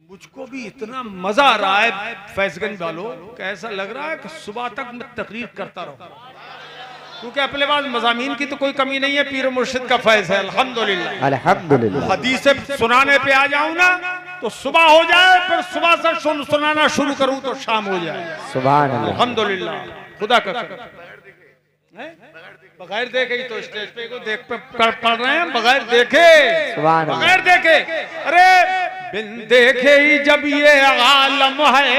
मुझको भी इतना मजा आ रहा है फैजगंज वालों, कैसा लग रहा है कि सुबह तक मैं तकरीर करता रहूं, क्योंकि अपने पास मज़ामीन की तो कोई कमी नहीं है। पीर मुर्शिद का फैज है, अल्हम्दुलिल्लाह अल्हम्दुलिल्लाह। हदीसें सुनाने पे आ जाऊं ना तो सुबह हो जाए, फिर सुबह से सुनाना शुरू करूं तो शाम हो जाए। सुभान अल्लाह। अल्हम्दुलिल्लाह, खुदा का बगैर देखे ही तो स्टेज पे को देख पे पढ़ रहे हैं, बगैर देखे, बगैर देखे। अरे बिन देखे ही जब ये आलम है,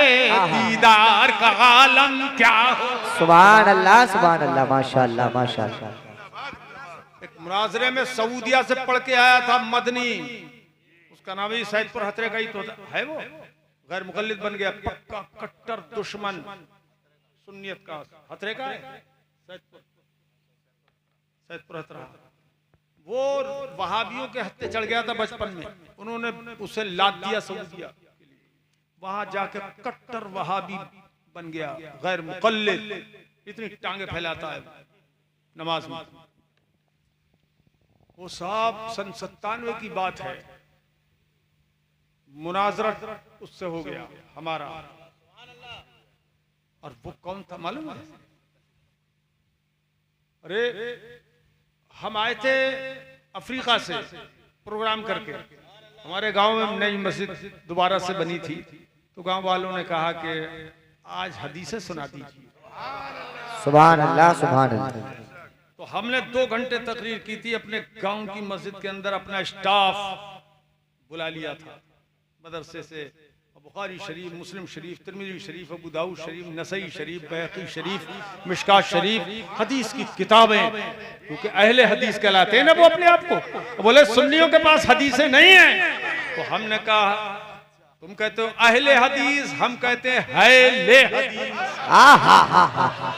दीदार का आलम क्या हो। सुभान अल्लाह, सुभान अल्लाह, माशाअल्लाह, माशाअल्लाह। एक मुनाजरे में सऊदिया से पढ़ के आया था मदनी, उसका नाम ही सैदपुर हतरे का ही तो है। वो गैर मुकल्लिद बन गया, पक्का कट्टर दुश्मन सुन्नियत का। हतरे का है सैदपुर हतरा। वो वहाबियों के हत्थे चढ़ गया था बचपन में, उन्होंने उसे लाद दिया सऊदिया, वहां जाके कट्टर वहाबी बन गया, गैर मुकल्लिद। इतनी टांगे फैलाता है नमाज में। वो साहब सन 97 की बात है, मुनाजरा उससे हो गया हमारा। और वो कौन था मालूम है? अरे हम आए थे अफ्रीका से प्रोग्राम करके, हमारे गांव में नई मस्जिद दोबारा से बनी थी, तो गांव वालों ने कहा कि आज हदीसें सुना दीजिए। सुभान अल्लाह, सुभान अल्लाह। तो हमने 2 घंटे तकरीर की थी अपने गांव की मस्जिद के अंदर। अपना स्टाफ बुला लिया था मदरसे से, बुखारी शरीफ, मुस्लिम शरीफ, तिरमिज़ी शरीफ, अबू दाऊद शरीफ, नसई शरीफ, बैहक़ी शरीफ, मिशकात शरीफ, हदीस की किताबें, क्योंकि अहले हदीस कहलाते हैं ना वो अपने आप को। बोले सुन्नियों के पास हदीसें नहीं हैं। तो हमने कहा तुम कहते हो अहले हदीस, हम कहते हैं हैले हदीस।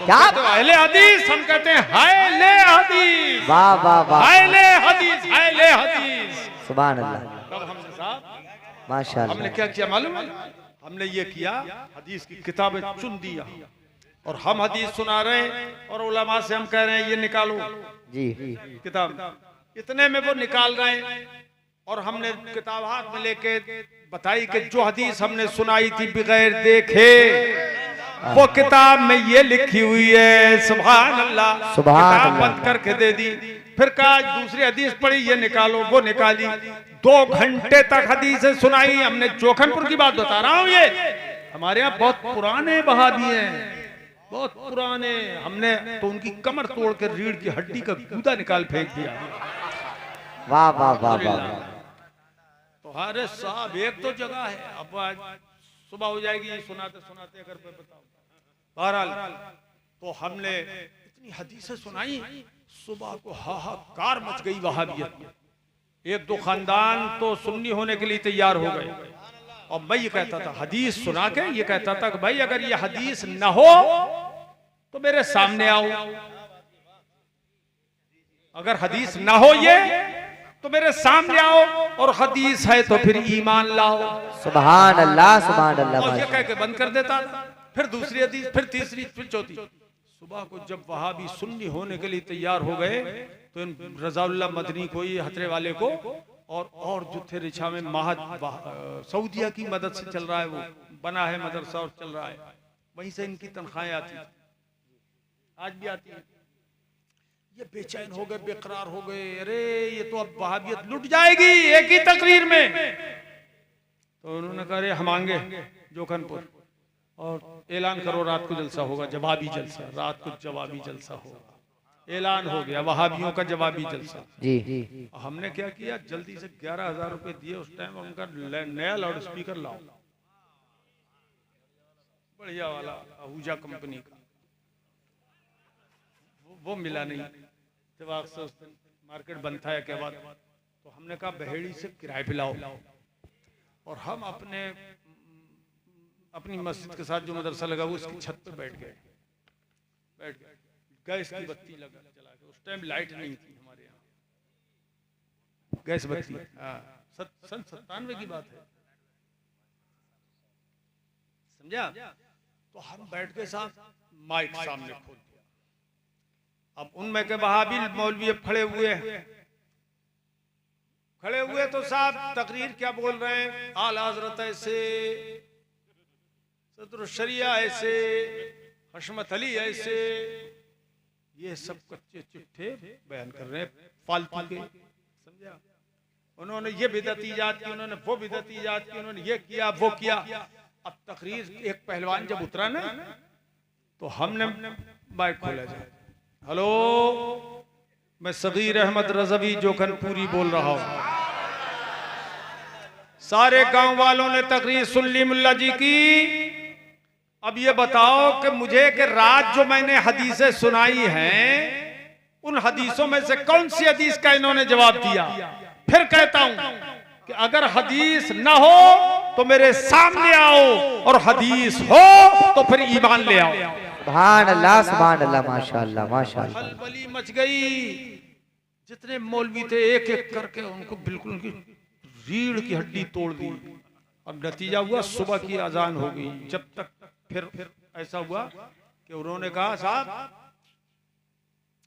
क्या अहले हदीस, हम कहते हैं हैले हदीस। वाह वाह वाह, हैले हदीस, हैले हदीस। सुभान अल्लाह, तब हमने साहब माशाअल्लाह। हमने क्या किया मालूम है? हमने ये किया, हदीस की किताबें चुन दी और हम हदीस सुना रहे हैं और उलमा से हम कह रहे हैं ये निकालो जी किताब। इतने में वो निकाल रहे हैं और हमने किताब हाथ में लेके बताई कि जो हदीस हमने सुनाई थी बगैर देखे, वो किताब में ये लिखी हुई है। सुभान अल्लाह। सुभान किताब अल्लाह। बंद करके दे दी। फिर कहा दूसरी हदीस पढ़ी, ये निकालो, वो निकाली। 2 घंटे तक हदीसें सुनाई हमने। जोखनपुर की बात बता रहा हूँ, ये हमारे यहाँ बहुत पुराने वहाबी हैं, बहुत पुराने। हमने तो उनकी कमर तोड़ कर रीढ़ की हड्डी का गूदा निकाल फेंक दिया। वाह वाह वाह वाह। तो अरे साहब एक तो जगह है, अब आज सुबह हो जाएगी सुनाते सुनाते अगर मैं बताऊं। बहरहाल तो हमने इतनी हदीसें सुनाई, सुबह को हाहाकार मच गई वहाबियत में। 1-2 खानदान तो सुन्नी होने के लिए तैयार हो गए। और मैं ये कहता था हदीस सुना के, ये कहता था कि भाई अगर ये हदीस न हो तो मेरे सामने आओ, अगर हदीस न हो ये तो मेरे सामने आओ, और हदीस है तो फिर ईमान लाओ। सुभान अल्लाह, सुभान अल्लाह। और ये कह के बंद कर देता था। फिर दूसरी हदीस, फिर तीसरी, फिर चौथी। सुबह को जब वहाबी सुन्नी होने के लिए तैयार हो गए तो इन रज़ाउल्लाह मदनी को, ये हतरे वाले को, और जो थे रिछा में सऊदिया की मदद से चल रहा है, वो बना है मदरसा और चल रहा है, वहीं से इनकी तनख्वाहें आती, आज भी आती है। ये बेचैन हो गए, बेकरार हो गए, अरे ये तो अब वहाबियत लुट जाएगी एक ही तकरीर में। तो उन्होंने कहा अरे हम आएंगे जोखनपुर और ऐलान करो रात को जलसा होगा, जवाबी जलसा, रात को जवाबी जलसा होगा। ऐलान हो गया वहाबियों का जवाबी जलसा। जी हमने क्या किया, जल्दी से 11,000 रुपए दिए उस टाइम, उनका नया लाउड स्पीकर लाओ, बढ़िया वाला आहूजा कंपनी का। वो मिला नहीं, जब उस दिन मार्केट बंद था के बाद, तो हमने कहा बहेड़ी से किराए पे लाओ। और हम अपनी मस्जिद के साथ जो मदरसा लगा हुआ उसकी छत पे बैठ गए, गैस की बत्ती लगा चला के। उस टाइम लाइट नहीं थी हमारे यहाँ, गैस बत्ती। सन 97 की बात है, समझा? तो हम बैठ के साथ माइक सामने खोल दिया। अब उनमें के वहाबी मौलवी खड़े हुए हैं, खड़े हुए तो साहब तकरीर क्या बोल रहे हैं, आला हजरत ऐसे, सदरुल शरिया ऐसे, हशमत अली ऐसे, ये सब कच्चे चिट्ठे बयान कर रहे हैं फालतू के, समझा। उन्होंने ये बिदअत ईजाद की, उन्होंने वो बिदअत ईजाद की, उन्होंने ये किया वो किया। अब तकरीर एक पहलवान जब उतरा ना तो हमने माइक खोला जाए, हेलो मैं सगीर अहमद रज़वी जोखनपुरी बोल रहा हूं। सारे गांव वालों ने तकरीर सुन ली मुल्ला जी की। अब ये बताओ कि मुझे कि रात जो मैंने हदीसें सुनाई हैं उन हदीसों में से कौन सी हदीस का इन्होंने जवाब दिया। फिर कहता हूं कि अगर हदीस ना हो तो मेरे सामने आओ और हदीस हो तो फिर ईमान ले आओ। सुभान अल्लाह माशाअल्लाह माशाअल्लाह। खलबली मच गई। जितने मौलवी थे एक एक करके उनको बिल्कुल उनकी रीढ़ की हड्डी तोड़ दी। अब नतीजा हुआ सुबह की अजान हो गई। जब तक फिर ऐसा हुआ कि उन्होंने कहा साहब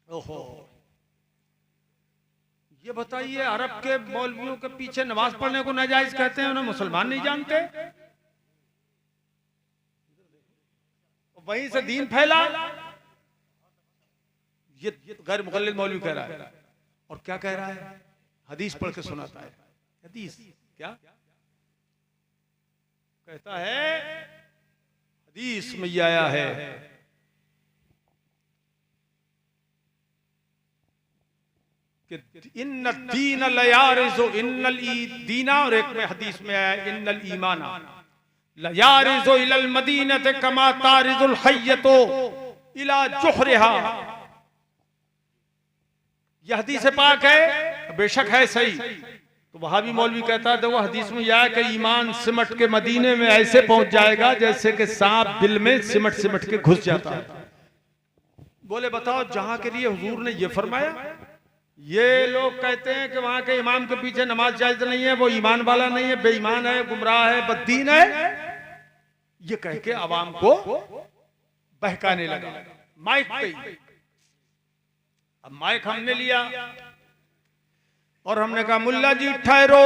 ओहो ये बताइए अरब के मौलवियों के पीछे नमाज पढ़ने को नाजायज कहते हैं, उन्हें मुसलमान नहीं जानते। वहीं से दीन फैला। ये गैर मुक़ल्लिद मौलवी कह रहा है। और क्या कह रहा है, हदीस पढ़ के सुनाता है। हदीस क्या कहता है, हदीस में ये आया है कि इन्न दीन लयारिज़ु इन्नल दीना, और एक में हदीस में आया इन्नल ईमाना लयारिज़ु इलल मदीनति कमा तारिज़ुल हय्यतु इला जुहरिहा। यह हदीस पाक है, बेशक है सही। तो वहाबी मौलवी कहता है देखो हदीस में यह है कि ईमान सिमट के मदीने में ऐसे पहुंच जाएगा जैसे कि सांप बिल में सिमट सिमट के घुस जाता है। बोले बताओ जहां के लिए हुजूर ने यह फरमाया, ये लोग कहते हैं कि वहां के इमाम के पीछे नमाज जायज नहीं है, वो ईमान वाला नहीं है, बेईमान है, गुमराह है, बददीन है। ये कह के आवाम को बहकाने लगा माइक पे। अब माइक हमने लिया और हमने कहा मुल्ला जी ठहरो,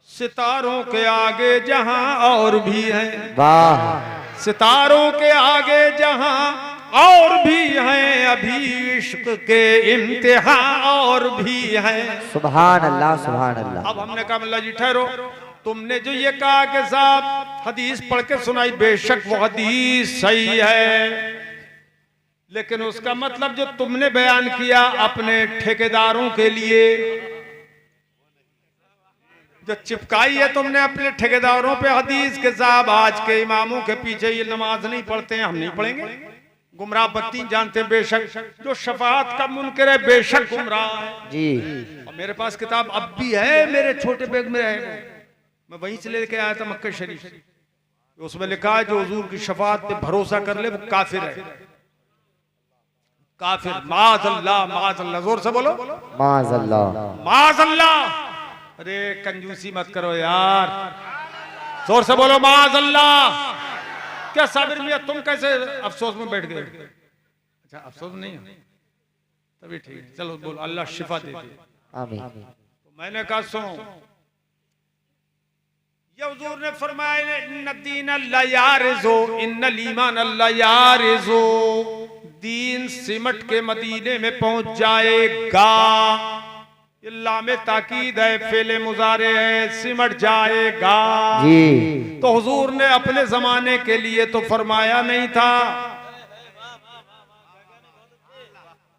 सितारों के आगे जहां और भी हैं, वाह, सितारों के आगे जहां और भी हैं, अभी इश्क के इम्तिहान और भी हैं। सुभान अल्लाह सुभान अल्लाह। अब हमने कहा मुल्ला जी ठहरो, तुमने जो ये कहा कि साहब हदीस पढ़ के सुनाई, बेशक वो हदीस सही है, लेकिन उसका मतलब जो तुमने बयान किया अपने ठेकेदारों के लिए, जो चिपकाई है तुमने अपने ठेकेदारों पे हदीस के साहब आज के इमामों के पीछे ये नमाज नहीं पढ़ते हैं, हम नहीं पढ़ेंगे, गुमराह बत्तीन जानते हैं, बेशक जो शफाअत का मुनकर है बेशक गुमराह है जी। और मेरे पास किताब अब भी है, मेरे छोटे बैग में है, मैं वहीं से लेके आया था मक्का शरीफ। उसमें लिखा है जो हुजूर की शफाअत पे भरोसा कर ले वो काफिर है, काफिर। माज़अल्लाह माज़अल्लाह, जोर से बोलो माज़अल्लाह माज़अल्लाह। अरे कंजूसी मत करो यार, जोर से बोलो माज़अल्लाह। क्या साबिर मियां तुम कैसे अफसोस में बैठ गए? अच्छा अफसोस नहीं है, तभी ठीक, चलो बोलो अल्लाह शिफा दे दे, आमीन। तो मैंने कहा सुनो, ये हुजूर ने फरमाया इन्न दीन लयारिज़ु इन्नल ईमान लयारिज़ु, दीन सिमट के मदीने में पहुंच जाएगा। लामे ताकीद है, फेले मुजारे है, सिमट जाएगा जी। तो हुजूर ने अपने जमाने के लिए तो फरमाया नहीं था।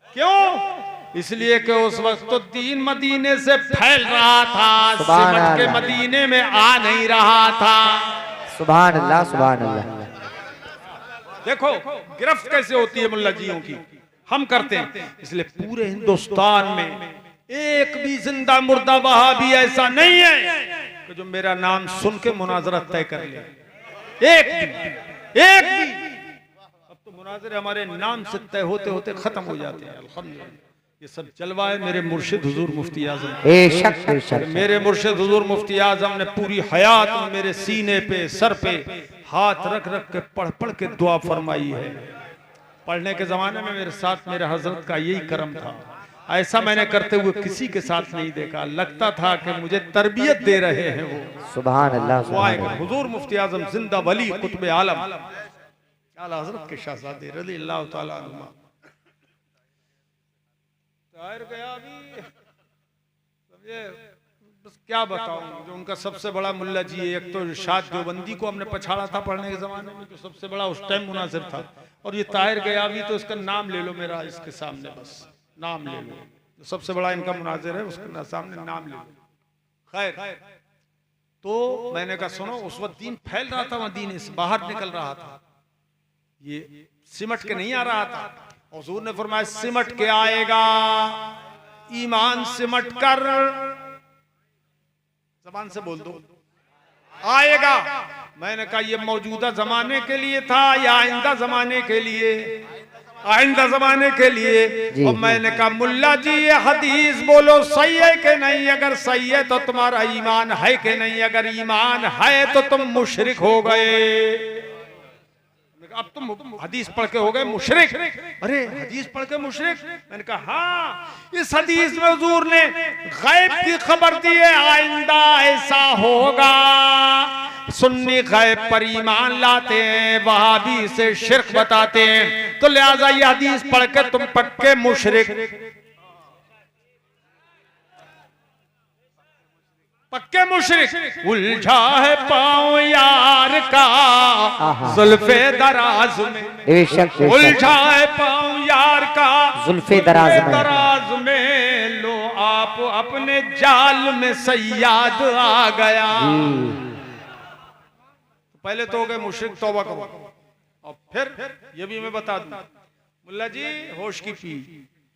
क्यों? इसलिए कि उस वक्त तो दीन मदीने से फैल रहा था, सिमट के मदीने में आ नहीं रहा था। सुभान अल्लाह सुभान अल्लाह। देखो गिरफ्त कैसे होती है मुल्ला जियों की, हम करते हैं। इसलिए पूरे हिंदुस्तान में एक भी जिंदा मुर्दा वहाबी ऐसा नहीं है कि जो मेरा नाम सुन के मुनाजरा तय कर ले, एक भी। अब तो मुनाजरे हमारे नाम से तय होते होते खत्म हो जाते हैं। अल्हम्दुलिल्लाह ये सब जलवा है मेरे मुर्शिद हुजूर मुफ्ती आजम। बेशक मेरे मुर्शिद हुजूर मुफ्ती आजम ने पूरी हयात में मेरे सीने पे सर पे हाथ रख रख के पढ़ पढ़ के दुआ फरमाई है। पढ़ने के जमाने में मेरे साथ मेरे हजरत का यही करम था। ऐसा मैंने करते हुए किसी के साथ नहीं देखा। लगता था कि मुझे तरबियत दे रहे हैं वो। सुभान अल्लाह वो सुभान आएगा अल्लाह। हुजूर मुफ्ती आजम जिंदा वली कुतुब आलम आला हजरत के शहजादे रज़ी अल्लाह ताला अन्हुमा। ताहिर गया भी समझे, बस क्या बताऊं, जो उनका सबसे बड़ा मुल्ला जी है। एक तो इरशाद देवबंदी को हमने पछाड़ा था पढ़ने के जमाने में, जो सबसे बड़ा उस टाइम मुनासिब था। और ये ताहिर गया भी, तो इसका नाम ले लो मेरा इसके सामने, बस नाम ले लो। जो सबसे बड़ा इनका मुनाजिर है उसके सामने नाम ले लो। खैर, तो मैंने कहा सुनो, उस वक्त दीन फैल रहा था, मदीने से बाहर निकल रहा था, ये सिमट के नहीं आ रहा था। हुजूर ने फरमाया सिमट के आएगा, ईमान सिमट कर, जबान से बोल दो, आएगा। मैंने कहा ये मौजूदा जमाने के लिए था या आइंदा जमाने के लिए? आइंदा जमाने के लिए। और मैंने कहा मुल्ला जी ये हदीस बोलो सही है कि नहीं? अगर सही है तो तुम्हारा ईमान है कि नहीं? अगर ईमान है तो तुम मुशरिक हो गए। अब तुम हदीस पढ़ के हो गए मुशरिक। अरे हदीस पढ़ के मुशरिक? मैंने कहा हाँ, इस हदीस में हुजूर ने गैब की खबर दी है, आइंदा ऐसा होगा। सुन्नी गैब पर ईमान लाते हैं, वहाबी से शिर्क बताते हैं, तो लिहाजा ये हदीस पढ़ के तुम पक्के मुशरिक, पक्के मुशरिक। उलझा है पाँव यार का जुल्फे दराज में, बेशक उलझा है पाँव यार का जुल्फे दराज में, लो आप अपने जाल में सयाद आ गया। पहले तो हो गए मुशरिक, तौबा करो। और फिर ये भी मैं बता दूं, मुल्ला जी होश की पी।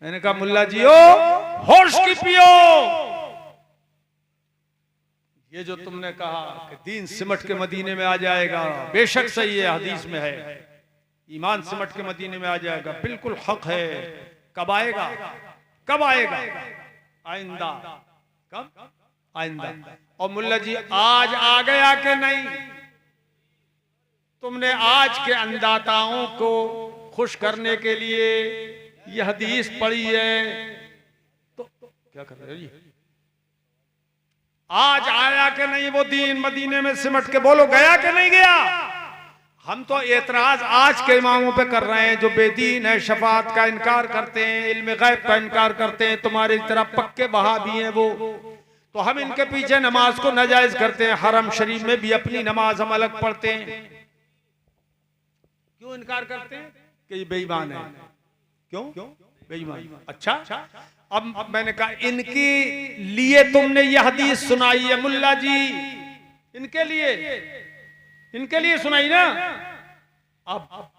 मैंने कहा मुल्ला जी ओ होश की पियो। ये जो तुमने कहा कि दीन सिमट के मदीने में आ जाएगा, बेशक सही है, हदीस में है, ईमान सिमट के मदीने में आ जाएगा, बिल्कुल हक है। कब आएगा? कब आएगा? आइंदा। कब? आइंदा। और मुल्ला जी आज आ गया कि नहीं? तुमने आज के अंदाताओं को खुश करने के लिए यह हदीस पढ़ी है, तो क्या कर रहे हो जी? आज आया कि नहीं वो दीन मदीने में सिमट के? बोलो गया कि नहीं गया? हम तो एतराज आज के इमामों पे कर रहे हैं जो बेदीन है, शफात का इनकार करते हैं, इल्म गैब का इनकार करते हैं, तुम्हारी तरह पक्के वहाबी हैं वो। तो हम इनके पीछे नमाज को नाजायज करते हैं, हरम शरीफ में भी अपनी नमाज हम अलग पढ़ते हैं। क्यों इनकार करते हैं? कि ये बेईमान है। क्यों बेईमान? अच्छा, अब मैंने कहा इनके लिए तुमने ये हदीस सुनाई है मुल्ला जी, इनके लिए सुनाई ना। अब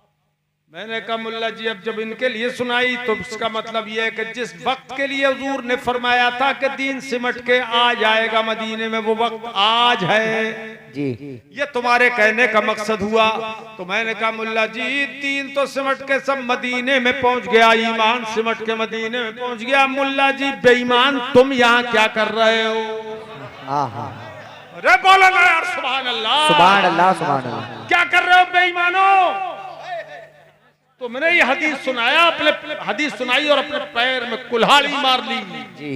मैंने कहा मुल्ला जी अब जब इनके लिए सुनाई तो इसका मतलब यह है कि जिस वक्त के लिए हुजूर ने फरमाया था कि दीन सिमट के आ जाएगा मदीने में, वो वक्त आज है जी। ये तुम्हारे कहने का मकसद हुआ। तो मैंने कहा मुल्ला जी दीन तो सिमट के सब मदीने में पहुंच गया, ईमान सिमट के मदीने में पहुंच गया। मुल्ला जी बेईमान तुम यहाँ क्या कर रहे हो? अरे बोलो ना यार, सुभान अल्लाह सुभान अल्लाह सुभान अल्लाह। क्या कर रहे हो बेईमानो? तो मैंने ये हदीस सुनाया, अपने हदीस सुनाई और अपने पैर में कुल्हाड़ी मार ली जी।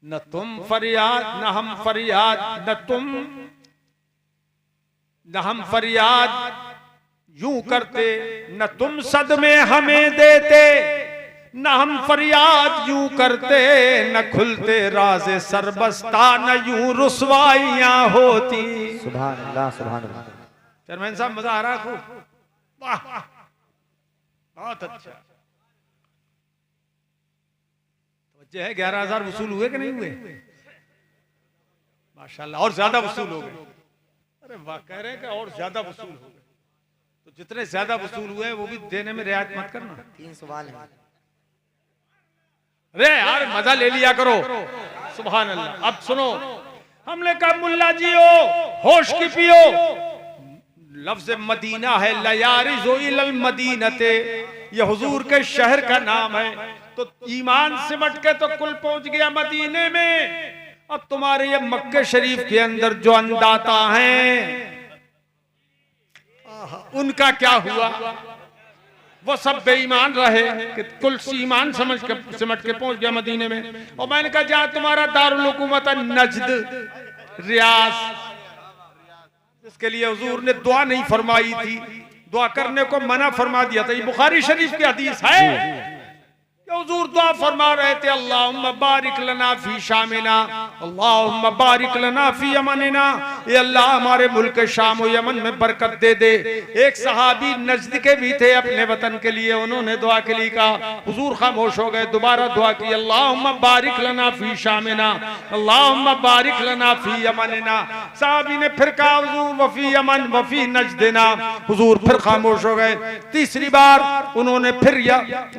न तुम फरियाद न हम फरियाद, न हम फरियाद यूं करते, न तुम सदमे हमें देते, न हम फरियाद यूं करते, न खुलते राज़े सरबस्ता, न यूं रुसवाइयां होती। सुभान अल्लाह सुभान अल्लाह। चेयरमैन साहब मजा आ रहा है खूब? वाह बहुत अच्छा। तो है 11,000 वसूल हुए कि नहीं हुए? माशाल्लाह, और ज्यादा वसूल हो गए। अरे वाह, कह रहे हैं कि और ज्यादा वसूल हो गए। तो जितने ज्यादा वसूल हुए वो भी देने में रियायत मत करना। 3 सवाल है। अरे यार मजा ले लिया करो। सुभान अल्लाह। अब सुनो, हमने कहा मुल्ला जी होश की पियो। लफ्ज मदीना है, लयारिज़ु इलल मदीनते, ये हुजूर के शहर का नाम है। तो ईमान सिमट के तो कुल पहुंच गया मदीने में। अब तुम्हारे ये मक्के शरीफ के अंदर जो अंदाता हैं उनका क्या हुआ? वो सब बेईमान रहे कि कुल ईमान समझ के सिमट के पहुंच गया मदीने में। और मैंने कहा जहां तुम्हारा दारुल हुकूमत नजद रियास, इसके लिए हुजूर ने दुआ नहीं फरमाई थी, दुआ करने को मना फरमा दिया था। ये बुखारी शरीफ की हदीस है। हुजूर दुआ फरमा रहे थे, अल्लाहुम्मा बारिक लना फी शामिना, अल्लाहुम्मा बारिक लना फी यमनिना, ये अल्लाह हमारे मुल्क शाम और यमन में बरकत दे दे। एक सहाबी नजद के भी थे अपने वतन के लिए, उन्होंने दुआ के लिए कहा, हुजूर खामोश हो गए, दोबारा दुआ की, अल्लाहुम्मा बारिक लना फी शामिना, अल्लाहुम्मा बारिक लना फी यमनिना। सहाबी ने फिर कहा, हुजूर वफी यमन वफी नजदिना, हुजूर फिर खामोश हो गए। तीसरी बार उन्होंने फिर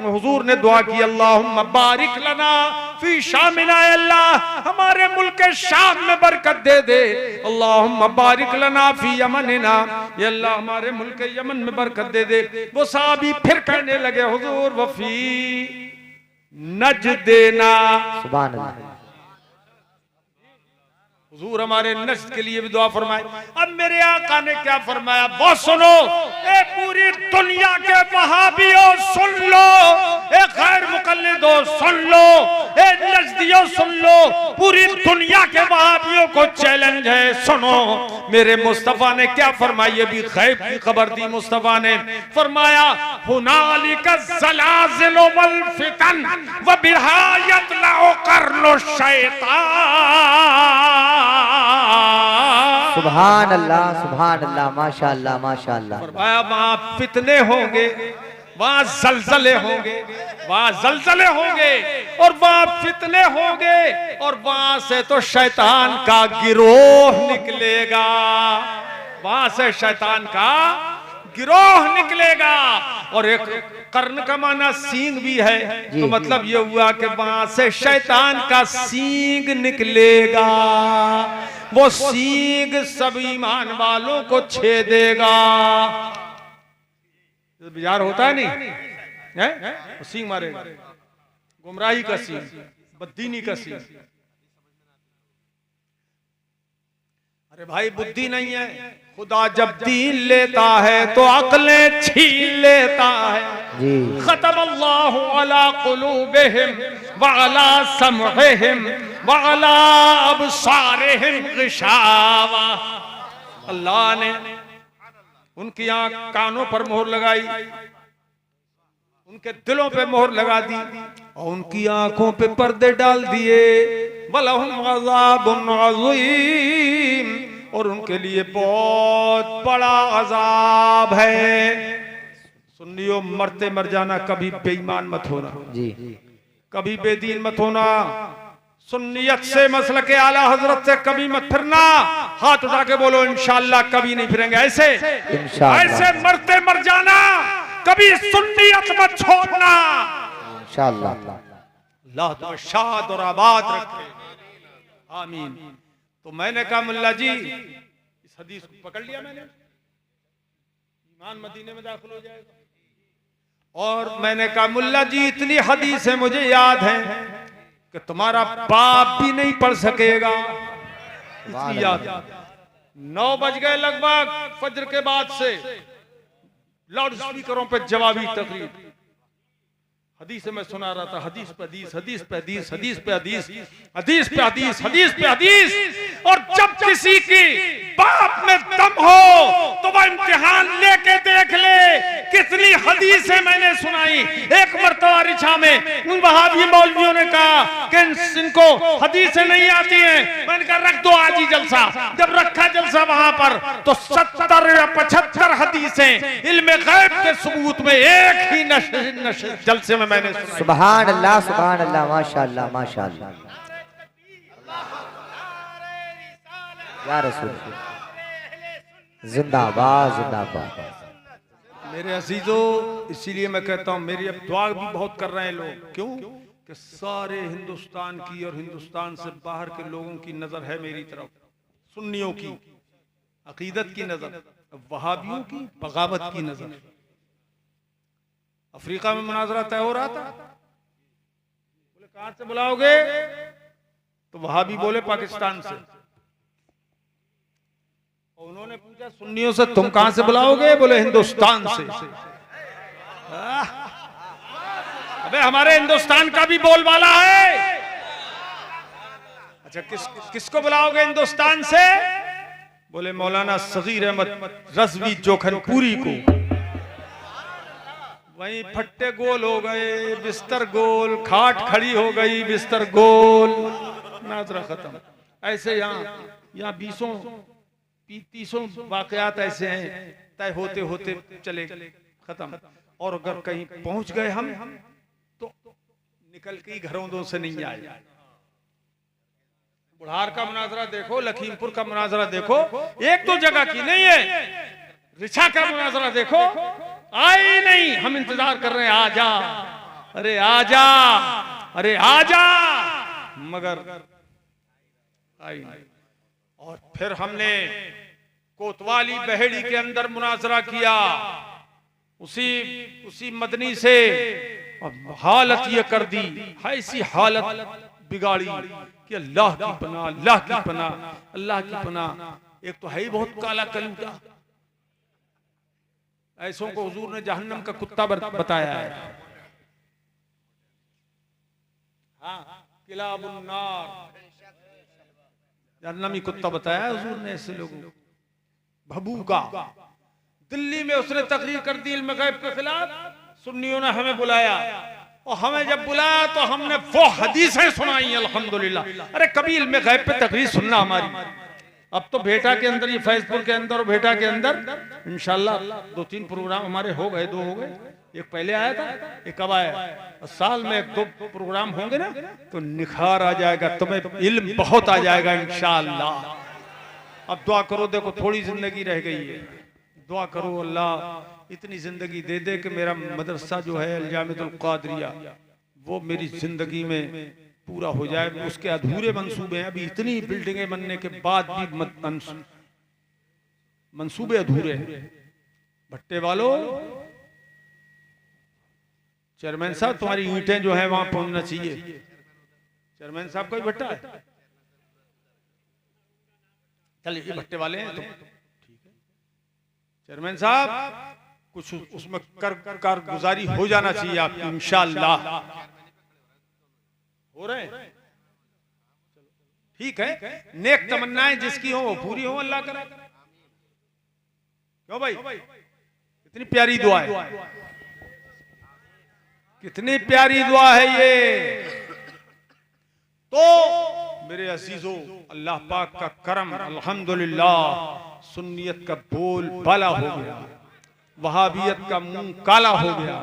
हुजूर ने दुआ की, अल्लाहुम्मा बारिक लना फी शामिना, अल्लाह हमारे मुल्क शाम में बरकत दे दे। अल्लाहुम्मा बारिक लना फी यमनिना, या अल्लाह हमारे मुल्क यमन में बरकत दे दे। वो सहाबी फिर कहने लगे, हुजूर वफी नजदेना, सुभान अल्लाह। हुजूर हमारे नस्ल के लिए भी दुआ फरमाए। अब मेरे आका ने क्या फरमाया वो सुनो, ए पूरी दुनिया के वहाबियों सुन लो, ए गैर मुकल्लिदो सुन लो, ए नजदियों सुन लो, पूरी दुनिया के वहाबियों को चैलेंज है, सुनो मेरे मुस्तफा ने क्या फरमाया। भी गैब की खबर दी मुस्तफा ने, फरमाया हुनालिका ज़लाज़िल वल फितन व बिहा यतलउ कर्नु शैतान। सुभान अल्लाह, माशाअल्लाह माशाअल्लाह। फरमाया वहां फितने होंगे, वहां जलजले होंगे, वहां जलजले होंगे और वहां फितने होंगे, और वहां से तो शैतान का गिरोह निकलेगा, वहां से शैतान का गिरोह निकलेगा। और एक कर्ण का माना सींग भी है, तो मतलब ये हुआ कि वहां से शैतान का सींग निकलेगा, वो सींग सब ईमान वालों को छेदेगा। बाजार होता है नहीं है, वो सींग मारेगा, गुमराही का सींग, बददीनी का सींग। अरे भाई बुद्धि नहीं है, खुदा जब दीन लेता है तो अक्लें छीन लेता है। खतम अल्लाहु अला कुलूबिहिम व अला समहिम व अला अबसारिहिम गिशावा। अल्लाह ने उनकी कानों पर मोहर लगाई, उनके दिलों पे मोहर लगा दी, और उनकी आंखों पे पर्दे डाल दिए। वलहुम अज़ाबुन अज़ीम, और उनके लिए बहुत बड़ा अजाब है। सुन्नियों, मरते मर जाना, कभी बेईमान मत होना जी, कभी बेदीन मत होना, सुन्नियत से मसलके आला हजरत से कभी मत फिरना। हाथ उठा के बोलो इंशाअल्लाह कभी नहीं फिरेंगे ऐसे, ऐसे मरते मर जाना, कभी सुन्नियत मत छोड़ना इंशाअल्लाह। अल्लाह तुम्हें शाद और आबाद रखे, आमीन। तो मैंने कहा मुल्ला जी इस हदीस को पकड़ लिया मैंने, ईमान मदीने में दाखिल हो जाएगा। और मैंने कहा मुल्ला जी इतनी हदीसें मुझे याद हैं कि तुम्हारा बाप भी नहीं पढ़ सकेगा, इतनी याद। 9 बज गए लगभग फजर के बाद से लाउड स्पीकरों पे जवाबी तकरीर, हदीस में सुना रहा था, हदीस पे हदीस, हदीस पे हदीस, हदीस पे हदीस, हदीस पे हदीस, हदीस पे हदीस। और जब किसी की बाप में दम हो तो वह इम्तिहान लेके देख ले कितनी हदीसें मैंने सुनाई। एक मरतबा रिछा में उन वहाबी मौलवियों ने कहा कि इनको हदीसें नहीं आती हैं, मैंने कहा रख दो आज ही जलसा। जब रखा जलसा वहां पर तो 70 या 75 हदीसें इल्मे गैब के सबूत में एक ही जलसे में मैंने सुभान अल्लाह, माशाअल्लाह माशाअल्लाह, या रसूल जिंदाबाद जिंदाबाद। मेरे अजीजों, इसीलिए मैं कहता हूं मेरी अब दुआ भी बहुत कर रहे हैं लोग, क्यों कि सारे हिंदुस्तान की और हिंदुस्तान से बाहर के लोगों की नजर है मेरी तरफ, सुन्नियों की अकीदत की नजर, वहाबियों की बगावत की नजर। अफ्रीका में मुनाजरा तय हो रहा था, बोले कहां से बुलाओगे, तो वहाबी बोले पाकिस्तान से। और उन्होंने पूछा सुन्नियों से तुम कहां से बुलाओगे, बोले हिंदुस्तान से। अबे हमारे हिंदुस्तान का भी बोलबाला है। अच्छा किसको बुलाओगे हिंदुस्तान से? बोले मौलाना सगीर अहमद रज़वी जोखनपुरी को। वहीं फट्टे गोल हो गए, बिस्तर गोल, खाट खड़ी हो गई, बिस्तर गोल, नाजरा खत्म। ऐसे यहाँ 20-30 वाकयात ऐसे हैं, तय होते होते चले खत्म। और अगर कहीं पहुंच गए हम तो निकल के ही घरों से नहीं आए। बुढ़ार का मुनाजरा देखो, लखीमपुर का मुनाजरा देखो, एक दो जगह की नहीं है। रिछा का मुनाजरा देखो, आई नहीं, हम इंतजार कर रहे हैं, आजा, अरे आजा, अरे आजा, मगर आई नहीं। और फिर हमने कोतवाली बहेड़ी के अंदर मुनाजरा किया, उसी मदनी से हालत ये कर दी, ऐसी हालत बिगाड़ी कि अल्लाह की पनाह, अल्लाह की पनाह, अल्लाह की पनाह। एक तो है ही बहुत काला कलूटा, ऐसों को हुजूर ने जहन्नम का कुत्ता बताया है। हाँ, किलाबुन्नार, जहन्नमी कुत्ता बताया है हुजूर ने ऐसे लोगों को। भबूका दिल्ली में उसने तकरीर कर दी इल्म गैब के खिलाफ, सुन्नियों ने हमें बुलाया, और हमें जब बुलाया तो हमने वो हदीसें सुनाई अल्हम्दुलिल्लाह। अरे कभी इल्म गैब पे तकरीर सुनना हमारी। अब तो भेटा के अंदर, ये फैजपुर के अंदर और भेटा के अंदर इंशाल्लाह 2-3 प्रोग्राम हमारे हो गए, 2 हो गए, एक पहले आया था, एक कब आया। साल में 1-2 प्रोग्राम होंगे ना तो निखार आ जाएगा, तुम्हें इल्म बहुत आ जाएगा इंशाल्लाह। अब दुआ करो, देखो थोड़ी जिंदगी रह गई है, दुआ करो अल्लाह इतनी जिंदगी दे दे कि मेरा मदरसा जो है अल-जामिअतुल क़ादिरिया वो मेरी जिंदगी में पूरा हो जाए। उसके अधूरे मंसूबे हैं, अभी इतनी बिल्डिंगें बनने के बाद भी मंसूबे अधूरे हैं। भट्टे वालों, चेयरमैन साहब तुम्हारी ईंटें जो है वहां पहुंचना चाहिए। चेयरमैन साहब का भी भट्टा है, चलिए ये भट्टे वाले हैं तो ठीक है। चेयरमैन साहब कुछ उसमें कर गुजारी हो जाना चाहिए आपकी, इंशाअल्लाह हो रहे हैं, ठीक है। नेक तमन्नाएं जिसकी हो वो पूरी हो, अल्लाह करे। क्यों भाई, कितनी प्यारी दुआ है, कितनी प्यारी दुआ है ये। तो मेरे अजीजों, अल्लाह पाक का करम अल्हम्दुलिल्लाह, सुन्नियत का बोल बाला हो गया, वहाबियत का मुंह काला हो गया।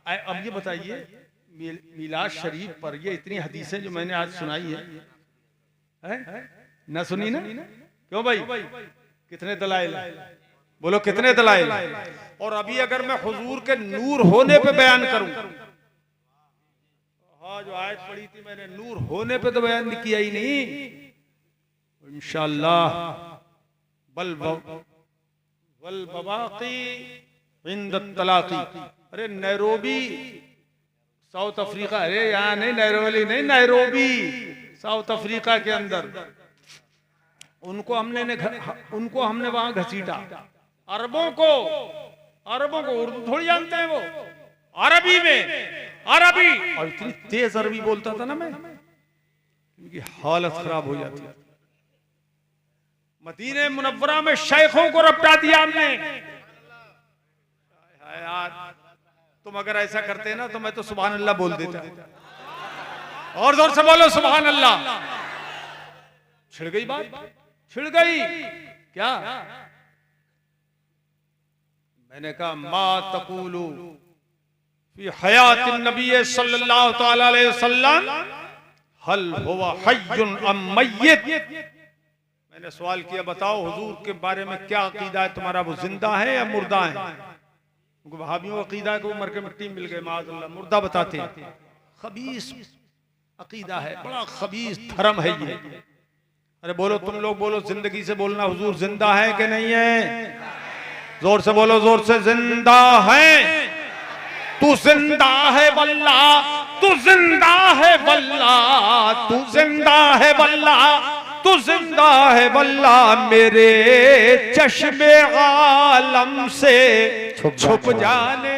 अब ये बताइए, मिलाद शरीफ पर ये इतनी हदीसें जो मैंने आज सुनाई है ना सुनी ना? क्यों भाई, कितने दलाइल, बोलो कितने दलाइल। और अभी अगर मैं हुजूर के नूर होने पे बयान करूं, हाँ जो आयत पढ़ी थी मैंने, नूर होने पे तो बयान किया ही नहीं, इंशाअल्लाह बल बबाकी इंद तलाकी। अरे नैरोबी साउथ अफ्रीका, अरे यहाँ नहीं, नैरोबी नहीं, नैरोबी साउथ अफ्रीका के अंदर, उनको हमने वहां घसीटा। अरबों को उर्दू थोड़ी जानते हैं वो, अरबी में अरबी, और इतनी तेज अरबी बोलता था ना मैं, उनकी हालत खराब हो जाती है। मदीने मुनव्वरा में शेखों को रपटा दिया हमने। यार तुम अगर ऐसा करते ना तो मैं तो सुभान अल्लाह बोल देता। और जोर से बोलो सुभान अल्लाह। छिड़ गई बात, छिड़ गई क्या? मैंने कहा मा तक़ूलू फी हयातिन नबी सल्लल्लाहु तआला अलैहि वसल्लम हल हुवा हय्युन अम मय्यित। मैंने सवाल किया, बताओ हुजूर के बारे में क्या अकीदा है तुम्हारा, वो जिंदा है या मुर्दा है? उनको वहाबियों का अकीदा है कि वो मर के मिट्टी मिल गए, माअज़ल्लाह, मुर्दा बताते हैं। खबीस अकीदा है, बड़ा खबीस धर्म है ये। अरे बोलो तुम लोग, बोलो जिंदगी से बोलना, हुजूर जिंदा है कि नहीं है? जोर से बोलो, जोर से, जिंदा है। तू जिंदा है वल्ला, तू जिंदा है वल्ला, तू जिंदा है वल्ला, तू जिंदा है वल्ला, मेरे चश्मे आलम से छुप जाने